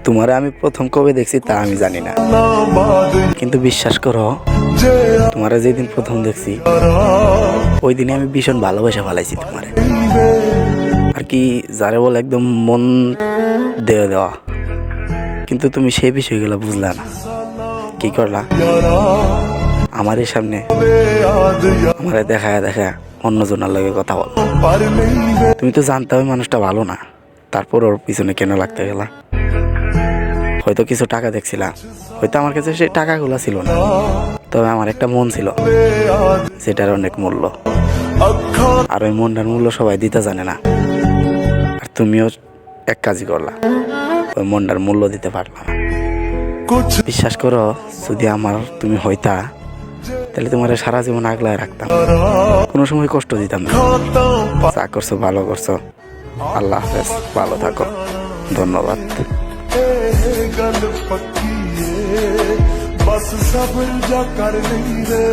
তোমারে আমি প্রথম কবে দেখছি তা আমি জানি না, কিন্তু বিশ্বাস করো তোমারে যেদিন প্রথম দেখছি ওই দিনে আমি ভীষণ ভালোবাসা ফেলাইছি তোমারে। আর কি যারে বলে একদম মন দেওয়া দেওয়া, কিন্তু তুমি সেই বিষয়গুলো বুঝলা না। কি করলা, আমার এই সামনে আমারে দেখায় দেখা অন্যজনের লগে কথা বল। তুমি তো জানতে ওই মানুষটা ভালো না, তারপর ওর পিছনে কেন লাগতে গেলা? হয়তো কিছু টাকা দেখছিলাম, হয়তো আমার কাছে সেই টাকাগুলো ছিল না, তবে আমার একটা মন ছিল যেটার অনেক মূল্য। আর ওই মনটার মূল্য সবাই দিতে জানে না। আর তুমিও এক কাজই করলা, ওই মনটার মূল্য দিতে পারলা না। বিশ্বাস করো, যদি আমার তুমি হইতা তাহলে তোমার সারা জীবন আগলায় রাখতাম, কোনো সময় কষ্ট দিতাম না। যা করছো ভালো করছো। আল্লাহ হাফেজ, ভালো থাকো, ধন্যবাদ। गल पक्की है बस सब जा कर नहीं रे।